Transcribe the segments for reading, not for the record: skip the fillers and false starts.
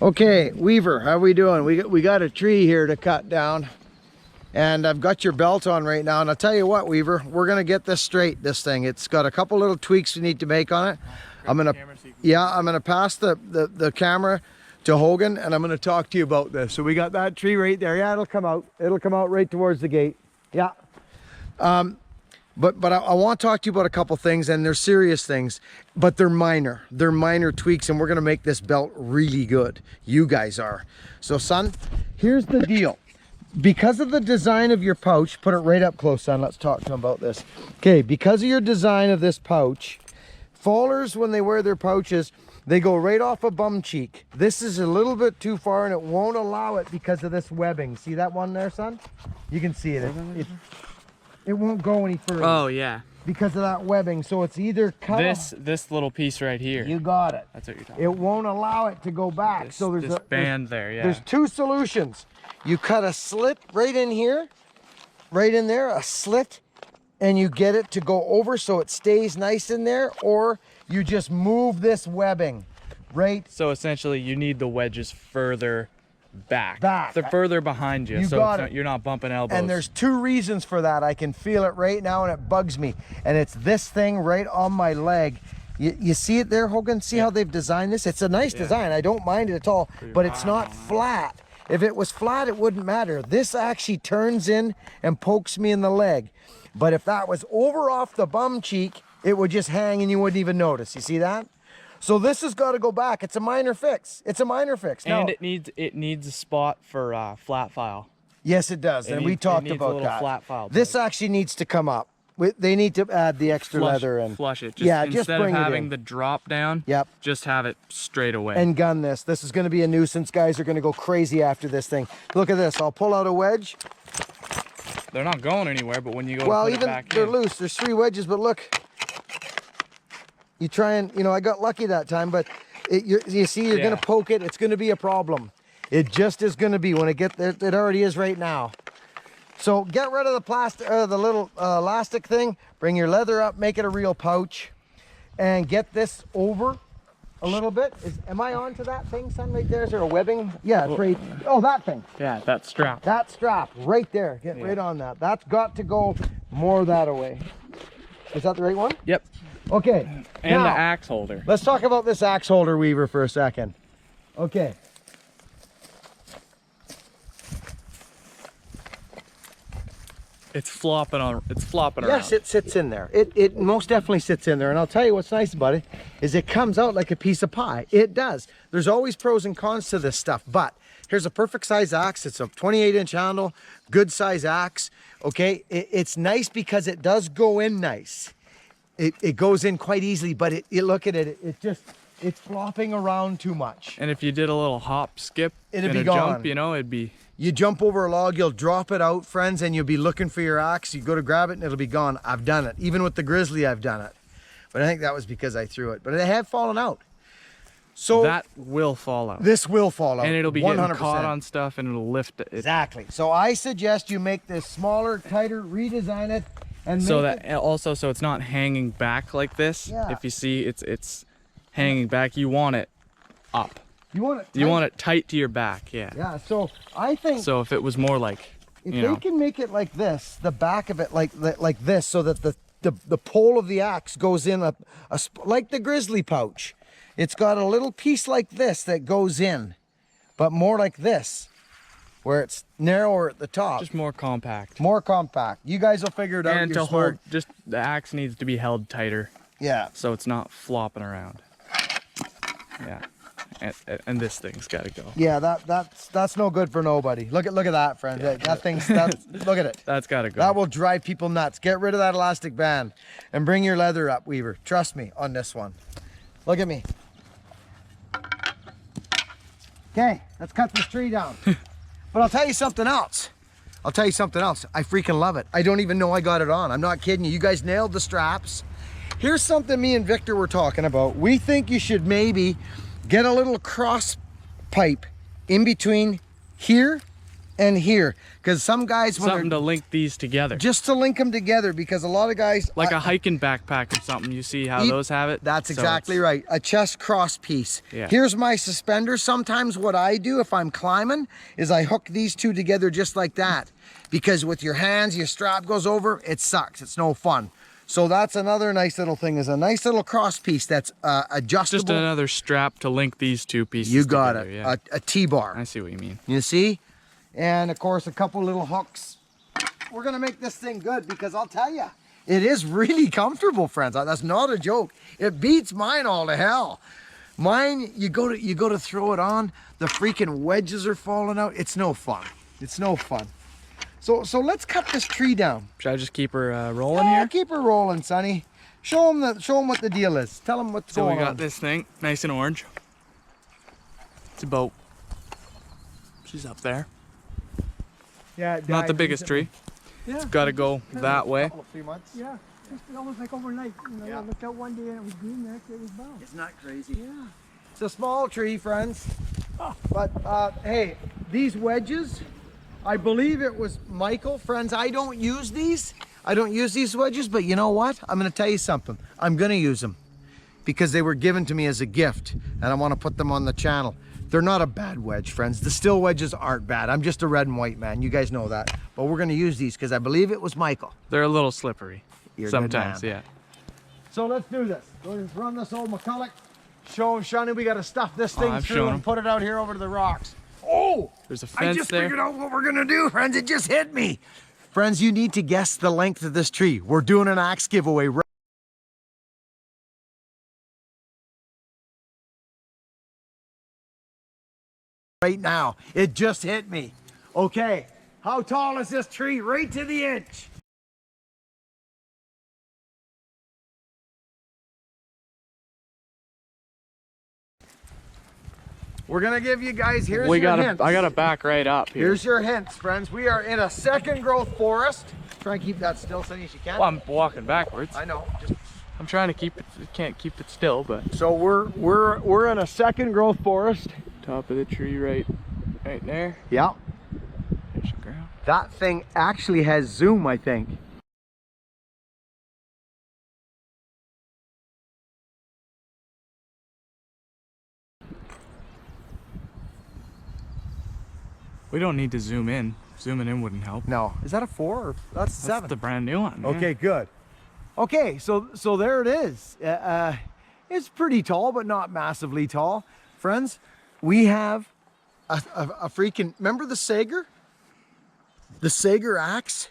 Okay, Weaver, how we doing? We got a tree here to cut down, and I've got your belt on right now. And I'll tell you what, Weaver, we're gonna get this straight. This thing, it's got a couple little tweaks we need to make on it. I'm gonna pass the camera to Hogan, and I'm gonna talk to you about this. So we got that tree right there. Yeah, it'll come out. It'll come out right towards the gate. Yeah. But I want to talk to you about a couple things, and they're serious things, but they're minor. They're minor tweaks, and we're going to make this belt really good. You guys are. So, son, here's the deal. Because of the design of your pouch, put it right up close, son. Let's talk to him about this. Okay, because of your design of this pouch, fallers, when they wear their pouches, they go right off a bum cheek. This is a little bit too far, and it won't allow it because of this webbing. See that one there, son? You can see it. It won't go any further. Oh yeah. Because of that webbing, so it's either cut this little piece right here. You got it. That's what you're talking about. It won't allow it to go back. So there's this band there, yeah. There's two solutions. You cut a slit right in here, right in there, a slit, and you get it to go over so it stays nice in there, or you just move this webbing, right? So essentially you need the wedges further back. They're further behind you, you're not bumping elbows. And there's two reasons for that. I can feel it right now, and it bugs me. And it's this thing right on my leg. You see it there, Hogan? See how they've designed this? It's a nice design. I don't mind it at all, but it's not flat. If it was flat, it wouldn't matter. This actually turns in and pokes me in the leg. But if that was over off the bum cheek, it would just hang and you wouldn't even notice. You see that? So this has got to go back. It's a minor fix. It's a minor fix. And now, it needs a spot for flat file. Yes, it does. And we talked about that. Flat file this actually needs to come up. They need to add the extra leather and flush it. Just bring it having the drop down. Yep. Just have it straight away. And gun this. This is going to be a nuisance. Guys are going to go crazy after this thing. Look at this. I'll pull out a wedge. They're not going anywhere, but when you go to put even it back they're in. loose. There's 3 wedges, but look. You try and, I got lucky that time, but you see, you're going to poke it. It's going to be a problem. It just is going to be when it gets there. It already is right now. So get rid of the plastic, the little elastic thing. Bring your leather up, make it a real pouch, and get this over a little bit. Am I onto that thing, son, right there? Is there a webbing? Yeah, it's right. Oh, that thing. Yeah, that strap. That strap right there. Get right on that. That's got to go more that away. Is that the right one? Yep. Okay. And now, the axe holder. Let's talk about this axe holder, Weaver, for a second. Okay. It's flopping around. Yes, it sits in there. It most definitely sits in there. And I'll tell you what's nice about it is it comes out like a piece of pie. It does. There's always pros and cons to this stuff, but here's a perfect size axe. It's a 28-inch handle, good size axe. Okay, it's nice because it does go in nice. It goes in quite easily, but look at it. It's flopping around too much. And if you did a little hop, skip, it'd be gone. Jump, it'd be. You jump over a log, you'll drop it out, friends, and you'll be looking for your axe. You go to grab it and it'll be gone. I've done it. Even with the Grizzly, I've done it. But I think that was because I threw it. But it had fallen out. So that will fall out. This will fall out. And it'll be 100%. getting caught on stuff and it'll lift it. Exactly. So I suggest you make this smaller, tighter, redesign it, and so it's not hanging back like this. Yeah. If you see it's hanging back, you want it up. You want it tight. You want it tight to your back, yeah. Yeah, so I think... So if it was more like, if they can make it like this, the back of it like this, so that the pole of the axe goes in like the Grizzly pouch. It's got a little piece like this that goes in, but more like this, where it's narrower at the top. Just more compact. More compact. You guys will figure it out. And to hold, just the axe needs to be held tighter. Yeah. So it's not flopping around. Yeah. And this thing's got to go. Yeah, that's no good for nobody. Look at that, friend. Yeah. Look at it. That's got to go. That will drive people nuts. Get rid of that elastic band and bring your leather up, Weaver. Trust me on this one. Look at me. Okay, let's cut this tree down. But I'll tell you something else. I freaking love it. I don't even know I got it on. I'm not kidding you. You guys nailed the straps. Here's something me and Victor were talking about. We think you should maybe get a little cross pipe in between here and here, because some guys something to link these together, just to link them together, because a lot of guys like a hiking backpack or something. You see how those have it? That's exactly right. A chest cross piece. Yeah. Here's my suspender. Sometimes what I do if I'm climbing is I hook these two together just like that, because with your hands, your strap goes over, it sucks. It's no fun. So that's another nice little thing, is a nice little cross piece that's adjustable. Just another strap to link these two pieces You got together, it. yeah. A T-bar. I see what you mean. You see? And of course, a couple little hooks. We're gonna make this thing good, because I'll tell you, it is really comfortable, friends. That's not a joke. It beats mine all to hell. Mine, you go to throw it on, the freaking wedges are falling out. It's no fun. It's no fun. So let's cut this tree down. Should I just keep her rolling Yeah, here? keep her rolling, Sonny. Show them what the deal is. Tell them what's going on. So we got this thing, nice and orange. It's about, she's up there. Yeah, Not the biggest tree. Yeah. It's got to go that way. Couple of 3 months. Yeah, just almost like overnight. You know, Yeah. I looked out one day and it was green, the next day it was brown. Isn't that crazy? Yeah. It's a small tree, friends. But hey, these wedges, I believe it was Michael. Friends, I don't use these. I don't use these wedges, but you know what? I'm gonna tell you something. I'm gonna use them because they were given to me as a gift and I wanna put them on the channel. They're not a bad wedge, friends. The still wedges aren't bad. I'm just a red and white man. You guys know that. But we're gonna use these because I believe it was Michael. They're a little slippery. You're a good Sometimes, man. yeah. So let's do this. Let's run this old McCulloch. Show Shani we gotta stuff this thing I've through shown and him. put it out here over to the rocks. Oh! There's a I fence just there. figured out what we're gonna do, friends. It just hit me. Friends, you need to guess the length of this tree. We're doing an axe giveaway right now. It just hit me. Okay, how tall is this tree? Right to the inch. We're gonna give you guys, here's your hints. I gotta back right up here. Here's your hints, friends. We are in a second growth forest. Try and keep that still, Sonny, as you can. Well, I'm walking backwards. I know. Just... I'm trying to keep it, can't keep it still, but. So we're in a second growth forest. Top of the tree right there. Yeah. There's the ground. That thing actually has zoom, I think. We don't need to zoom in. Zooming in wouldn't help. No. Is that a 4 or that's a 7? That's the brand new one. Okay, good. Okay, so there it is. It's pretty tall, but not massively tall. Friends, we have a freaking, remember the Sager? The Sager axe?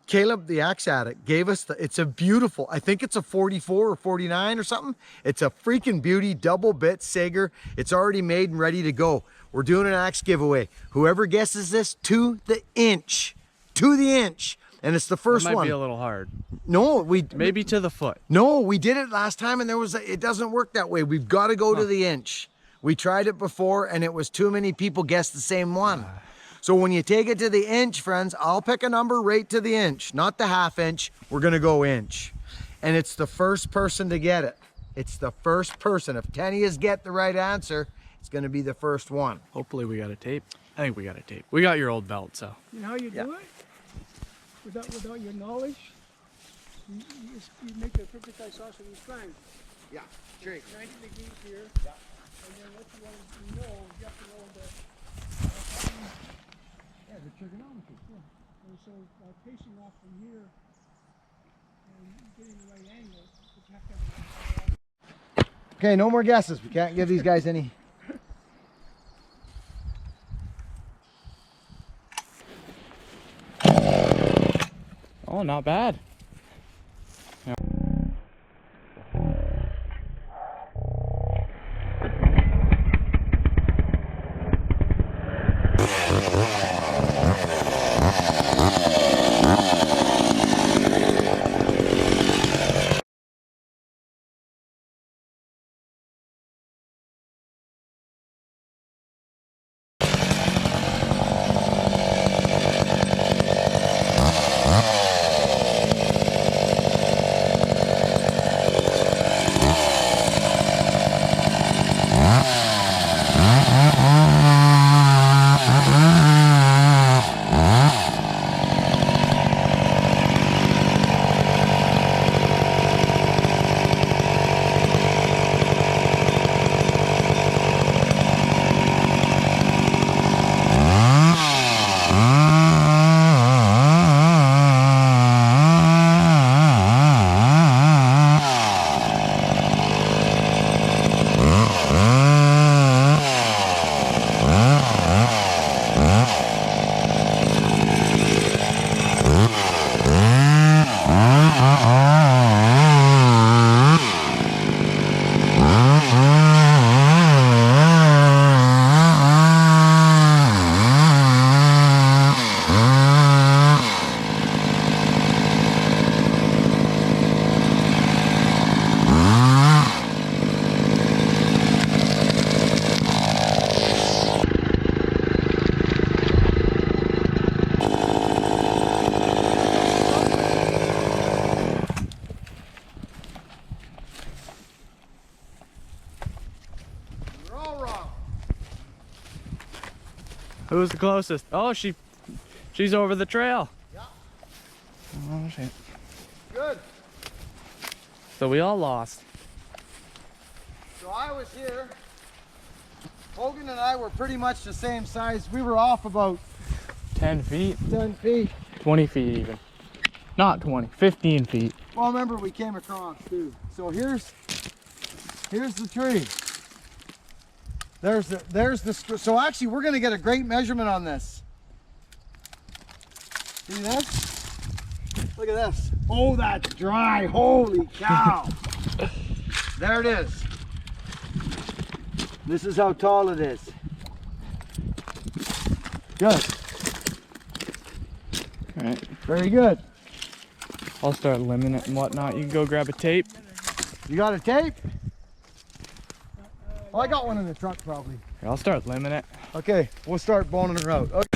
Caleb, the axe addict, gave us it's a beautiful, I think it's a 44 or 49 or something. It's a freaking beauty, double bit Sager. It's already made and ready to go. We're doing an axe giveaway. Whoever guesses this to the inch, and it's the first It might one. be a little hard. No, Maybe to the foot. no, we did it last time and it doesn't work that way. We've got to go to the inch. We tried it before and it was too many people guessed the same one. So when you take it to the inch, friends, I'll pick a number right to the inch, not the half inch. We're gonna go inch. And it's the first person to get it. It's the first person. If 10 of you get the right answer, it's gonna be the first one. Hopefully we got a tape. I think we got a tape. We got your old belt, so. You know how you Yeah. do it? Without your knowledge, you make the perfect isosceles triangle. Yeah, straight. 90 degrees here. Yeah. And then what you want to know, you have to know The trigonometry. and so pacing off from here and getting the right angle, you have to have a Okay, no more guesses. We can't give these guys any. Oh, not bad. Who's the closest? Oh, she's over the trail. Yeah. Oh shit. Good. So we all lost. So I was here. Hogan and I were pretty much the same size. We were off about 10 feet. 10 feet. 20 feet even. Not 20, 15 feet. Well, remember we came across too. So here's the tree. There's the, so actually we're gonna get a great measurement on this. See this? Look at this. Oh, that's dry, holy cow. There it is. This is how tall it is. Good. All right. Very good. I'll start limbing it and whatnot. You can go grab a tape. You got a tape? Oh, I got one in the truck probably. Here, I'll start limbing it. Okay, we'll start boning her out. Okay.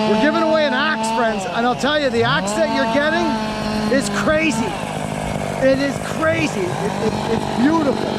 We're giving away an axe, friends, and I'll tell you, the axe that you're getting is crazy. It is crazy. It's beautiful.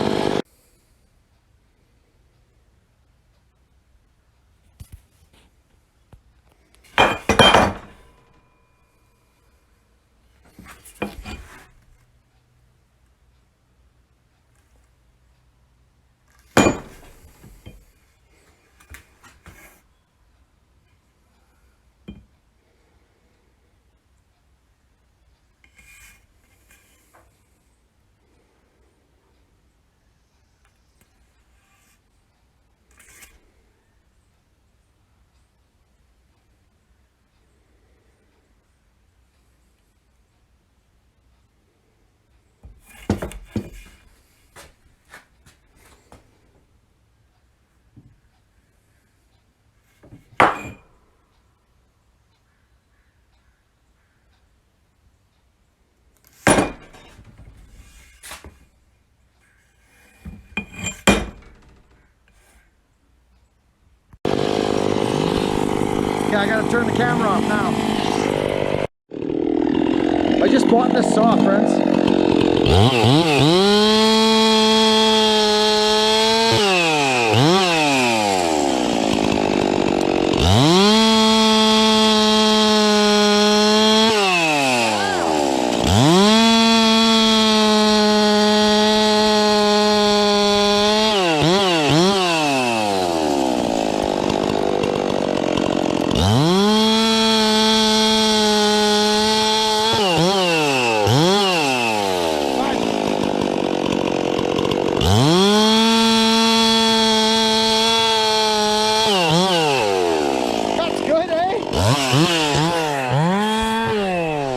Okay, I gotta turn the camera off now. I just bought this saw, friends.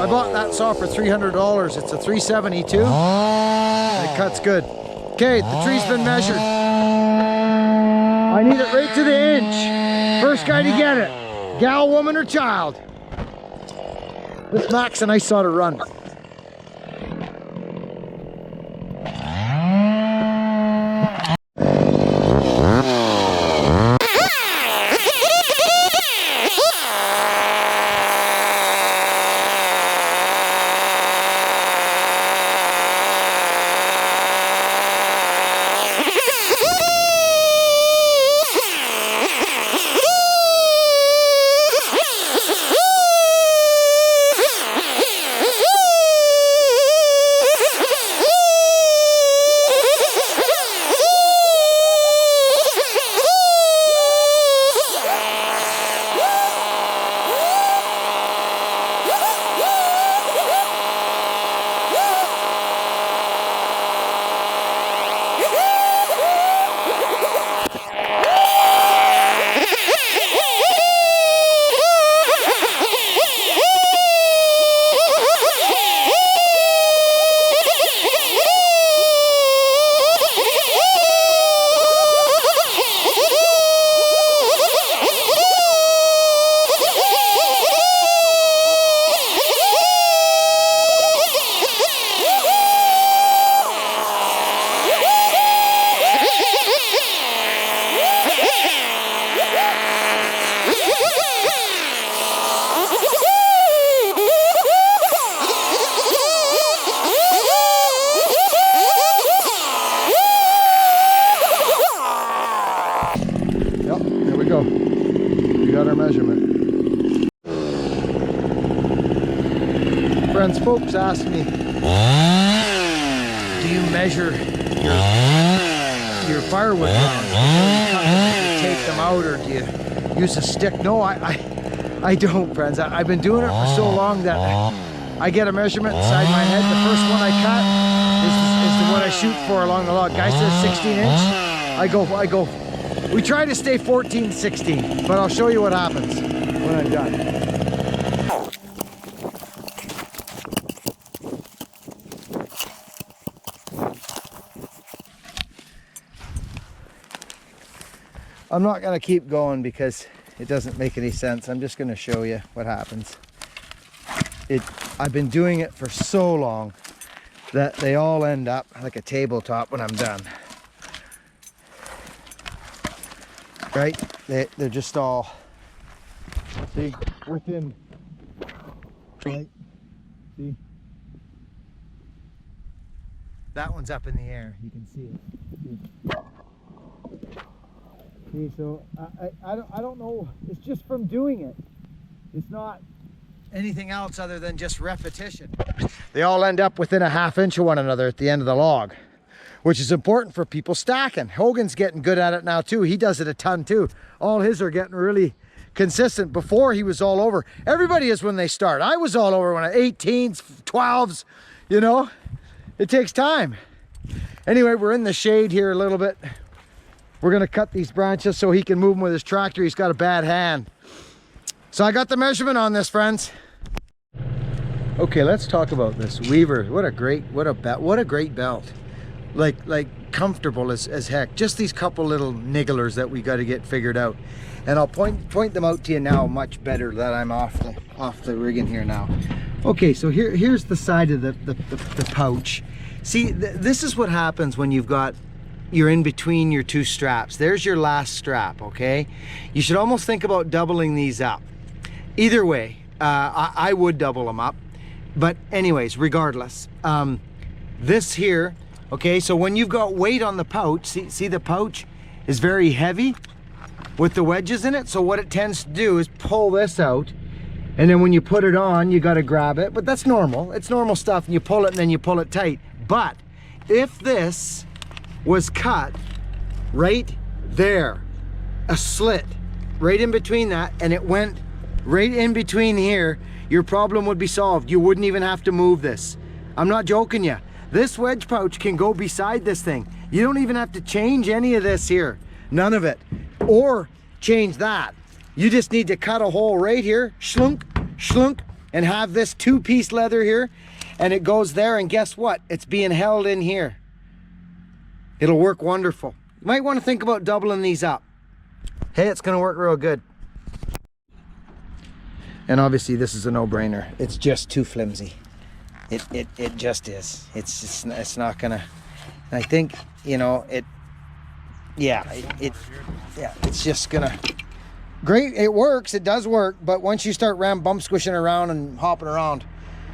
I bought that saw for $300. It's a 372. It cuts good. Okay, the tree's been measured. I need it right to the inch. First guy to get it. Gal, woman, or child. This Mac's a nice saw to run. We got our measurement. Friends, folks ask me, do you measure your firewood rounds before you take them out, or do you use a stick? No, I don't, friends. I've been doing it for so long that I get a measurement inside my head. The first one I cut is the one I shoot for along the log. Guy says 16 inch. I go. We try to stay 14, 16, but I'll show you what happens when I'm done. I'm not going to keep going because it doesn't make any sense. I'm just going to show you what happens. I've been doing it for so long that they all end up like a tabletop when I'm done. Right? They're just all See, within, right? See? That one's up in the air. You can see it. See, so I don't know. It's just from doing it. It's not anything else other than just repetition. They all end up within a ½ inch of one another at the end of the log, which is important for people stacking. Hogan's getting good at it now too. He does it a ton too. All his are getting really consistent. Before he was all over. Everybody is when they start. I was all over when I 18s, 12s, you know. It takes time. Anyway, we're in the shade here a little bit. We're gonna cut these branches so he can move them with his tractor. He's got a bad hand. So I got the measurement on this, friends. Okay, let's talk about this Weaver. What a great belt. Like comfortable as heck. Just these couple little nigglers that we got to get figured out. And I'll point them out to you now much better that I'm off the rigging here now. Okay, so here's the side of the pouch. See, this is what happens when you're in between your two straps. There's your last strap, okay? You should almost think about doubling these up. Either way, I would double them up. But anyways, regardless, this here, okay, so when you've got weight on the pouch, see the pouch is very heavy with the wedges in it. So what it tends to do is pull this out. And then when you put it on, you got to grab it. But that's normal. It's normal stuff. And you pull it and then you pull it tight. But if this was cut right there, a slit right in between that, and it went right in between here, your problem would be solved. You wouldn't even have to move this. I'm not joking you. This wedge pouch can go beside this thing. You don't even have to change any of this here. None of it. Or change that. You just need to cut a hole right here, schlunk, schlunk, and have this 2-piece leather here, and it goes there, and guess what? It's being held in here. It'll work wonderful. You might want to think about doubling these up. Hey, it's gonna work real good. And obviously this is a no-brainer. It's just too flimsy. It just is. It's not gonna, I think, you know, it's just gonna, great, it works, it does work, but once you start bump squishing around and hopping around,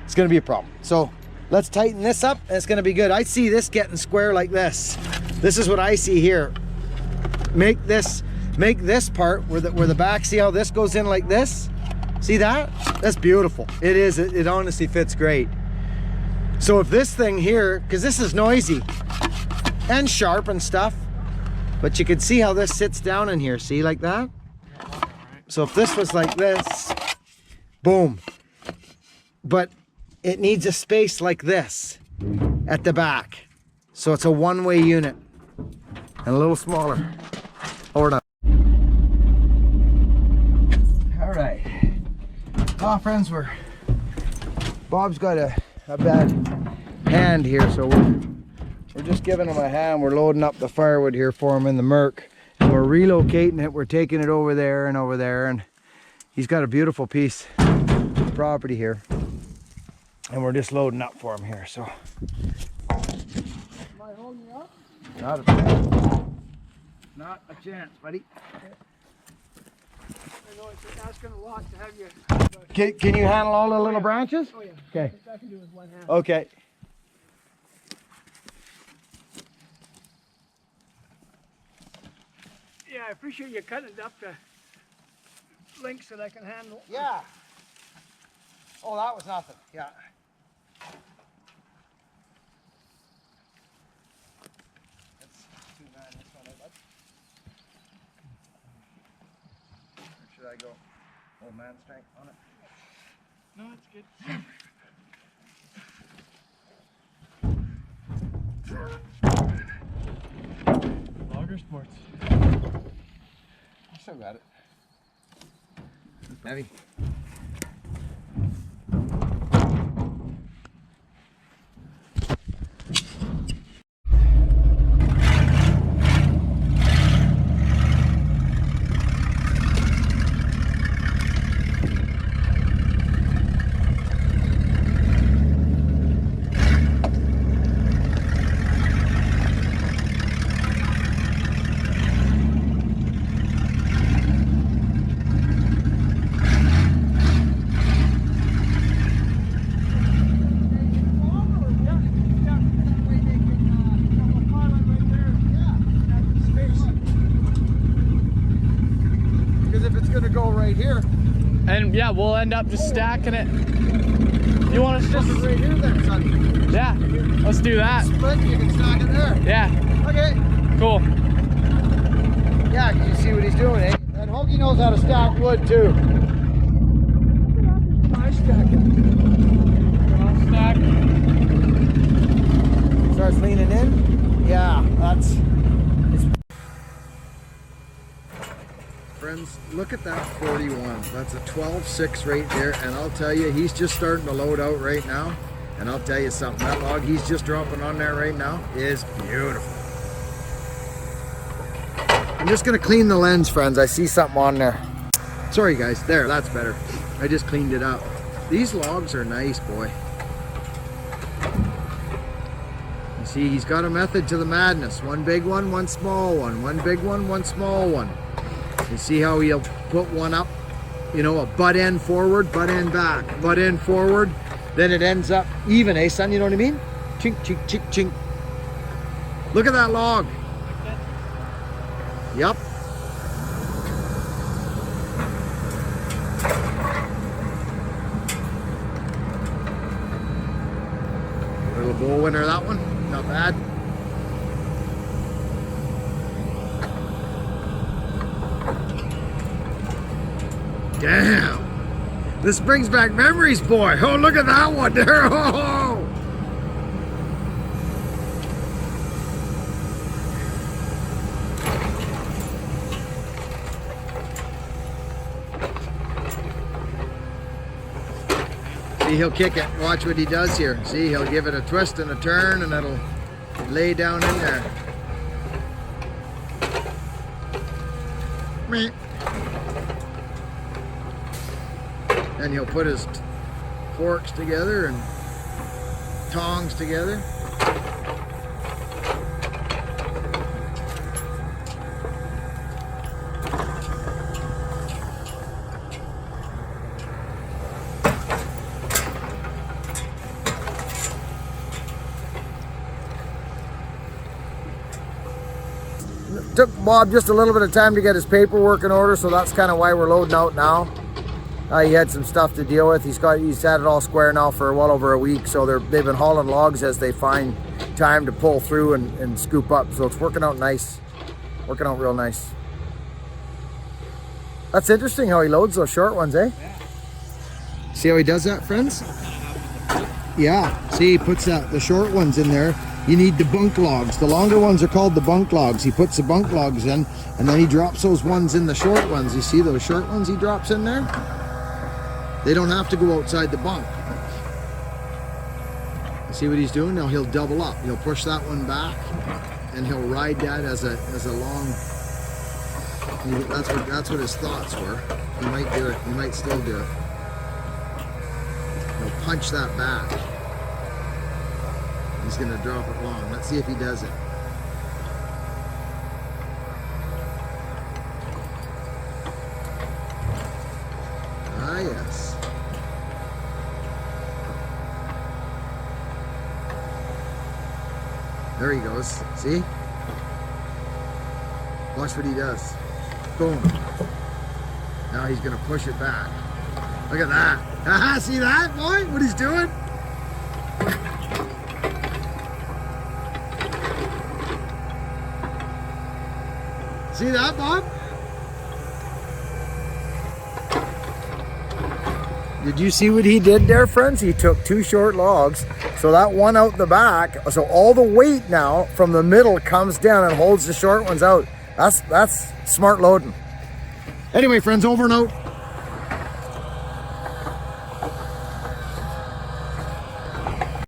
it's gonna be a problem. So let's tighten this up and it's gonna be good. I see this getting square like this. This is what I see here. Make this part where the back, see how this goes in like this? See that? That's beautiful. It is, it honestly fits great. So if this thing here, because this is noisy and sharp and stuff, but you can see how this sits down in here, see, like that? So if this was like this, boom. But it needs a space like this at the back. So it's a one-way unit and a little smaller. Hold on. All right. Well, friends, Bob's got a bad hand here, so we're just giving him a hand. We're loading up the firewood here for him in the Merc, and we're relocating it. We're taking it over there, and he's got a beautiful piece of property here, and we're just loading up for him here. So, Am I holding you up? not a chance. Not a chance, buddy. I know it's asking a lot to have you. Can you handle all the little branches? Oh yeah. Okay. I can do it with one hand. Okay. Yeah, I appreciate you cutting it up to lengths that I can handle. Yeah. Oh, that was nothing. Yeah. That's too bad. This one, bud. Or should I go old man strength on it? No, it's good. Logger Sports. I still got it. Heavy. here. And yeah, we'll end up just stacking it. You want us just right here then, son. Yeah, let's do that. Split, you can stack it there. Yeah. Okay. Cool. Yeah, you see what he's doing, eh? And Hoagie knows how to stack wood too. I stack it. Stack. Starts leaning in. Yeah, that's. Friends, look at that 41. That's a 12.6 right there, and I'll tell you, he's just starting to load out right now. And I'll tell you something, that log he's just dropping on there right now is beautiful. I'm just gonna clean the lens, friends. I see something on there. Sorry guys, there, that's better. I just cleaned it up. These logs are nice, boy. You see, he's got a method to the madness. One big one, one small one. One big one, one small one. You see how he'll put one up, you know, a butt end forward, butt end back, butt end forward. Then it ends up even, eh, son? You know what I mean? Chink, chink, chink, chink. Look at that log. Yep. Little bull winner, that one. Not bad. Damn. This brings back memories, boy. Oh, look at that one there. Oh. See, he'll kick it. Watch what he does here. See, he'll give it a twist and a turn, and it'll lay down in there. Meh. And he'll put his forks together and tongs together. Took Bob just a little bit of time to get his paperwork in order, so that's kind of why we're loading out now. He had some stuff to deal with. He's had it all square now for well over a week, so they've been hauling logs as they find time to pull through and scoop up. So it's working out nice, working out real nice. That's interesting how he loads those short ones, eh? Yeah. See how he does that, friends? Yeah. See, he puts the short ones in there. You need the bunk logs. The longer ones are called the bunk logs. He puts the bunk logs in, and then he drops those ones in the short ones. You see those short ones he drops in there? They don't have to go outside the bunk. See what he's doing? Now he'll double up. He'll push that one back, and he'll ride that as a long. That's what his thoughts were. He might do it. He might still do it. He'll punch that back. He's gonna drop it long. Let's see if he does it. Ah, yes. There he goes. See? Watch what he does. Boom. Now he's gonna push it back. Look at that. Haha, see that, boy? What he's doing? See that, Bob? Did you see what he did there, friends? He took two short logs, so that one out the back, so all the weight now from the middle comes down and holds the short ones out. That's smart loading. Anyway, friends, over and out.